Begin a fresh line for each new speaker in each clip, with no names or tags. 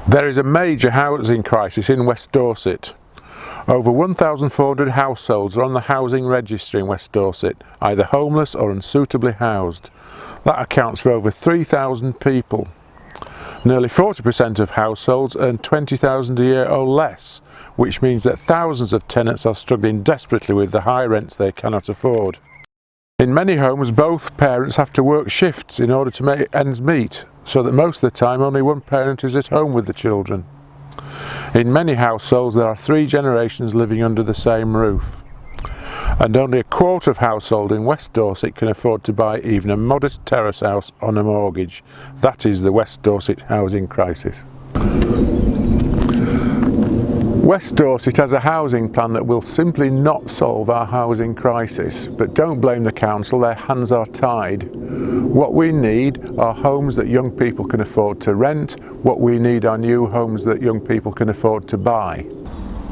There is a major housing crisis in West Dorset. Over 1,400 households are on the housing registry in West Dorset, either homeless or unsuitably housed. That accounts for over 3,000 people. Nearly 40% of households earn £20,000 a year or less, which means that thousands of tenants are struggling desperately with the high rents they cannot afford. In many homes, both parents have to work shifts in order to make ends meet, so that most of the time only one parent is at home with the children. In many households there are 3 generations living under the same roof, and only a quarter of households in West Dorset can afford to buy even a modest terrace house on a mortgage. That is the West Dorset housing crisis. West Dorset has a housing plan that will simply not solve our housing crisis, but don't blame the council, their hands are tied. What we need are homes that young people can afford to rent. What we need are new homes that young people can afford to buy.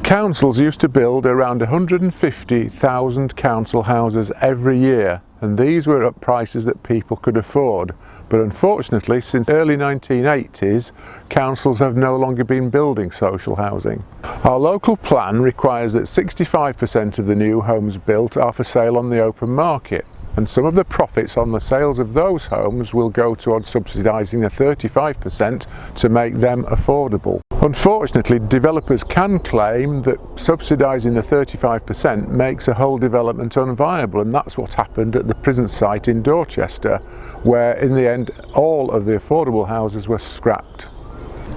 Councils used to build around 150,000 council houses every year, and these were at prices that people could afford. But unfortunately, since the early 1980s, councils have no longer been building social housing. Our local plan requires that 65% of the new homes built are for sale on the open market, and some of the profits on the sales of those homes will go towards subsidising the 35% to make them affordable. Unfortunately, developers can claim that subsidising the 35% makes a whole development unviable, and that's what happened at the prison site in Dorchester, where in the end all of the affordable houses were scrapped.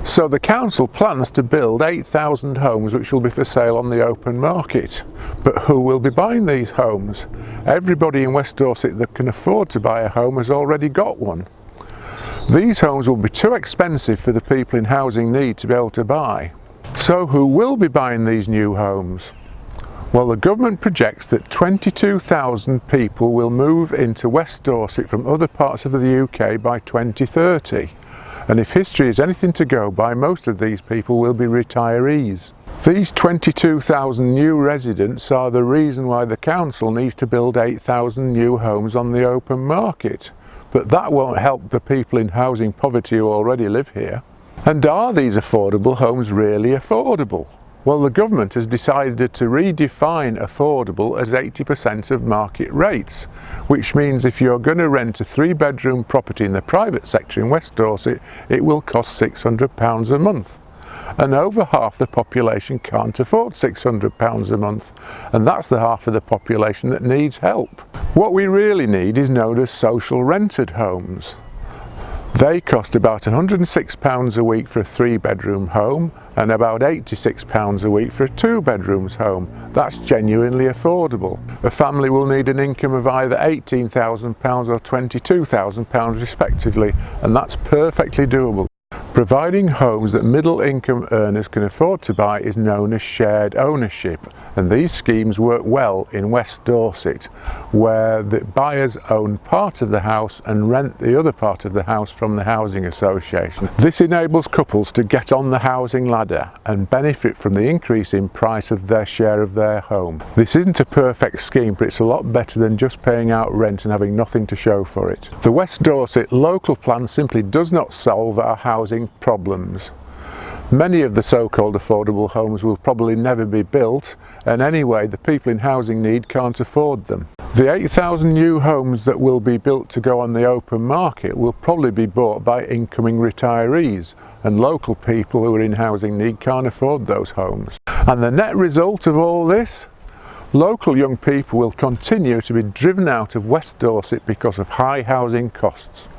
So the council plans to build 8,000 homes which will be for sale on the open market. But who will be buying these homes? Everybody in West Dorset that can afford to buy a home has already got one. These homes will be too expensive for the people in housing need to be able to buy. So who will be buying these new homes? Well, the government projects that 22,000 people will move into West Dorset from other parts of the UK by 2030. And if history is anything to go by, most of these people will be retirees. These 22,000 new residents are the reason why the council needs to build 8,000 new homes on the open market. But that won't help the people in housing poverty who already live here. And are these affordable homes really affordable? Well, the government has decided to redefine affordable as 80% of market rates, which means if you're going to rent a 3-bedroom property in the private sector in West Dorset, it will cost £600 a month. And over half the population can't afford £600 a month, and that's the half of the population that needs help. What we really need is known as social rented homes. They cost about £106 a week for a 3-bedroom home and about £86 a week for a 2-bedroom home. That's genuinely affordable. A family will need an income of either £18,000 or £22,000 respectively, and that's perfectly doable. Providing homes that middle-income earners can afford to buy is known as shared ownership, and these schemes work well in West Dorset, where the buyers own part of the house and rent the other part of the house from the housing association. This enables couples to get on the housing ladder and benefit from the increase in price of their share of their home. This isn't a perfect scheme, but it's a lot better than just paying out rent and having nothing to show for it. The West Dorset local plan simply does not solve our housing problems. Many of the so-called affordable homes will probably never be built, and anyway the people in housing need can't afford them. The 8,000 new homes that will be built to go on the open market will probably be bought by incoming retirees, and local people who are in housing need can't afford those homes. And the net result of all this? Local young people will continue to be driven out of West Dorset because of high housing costs.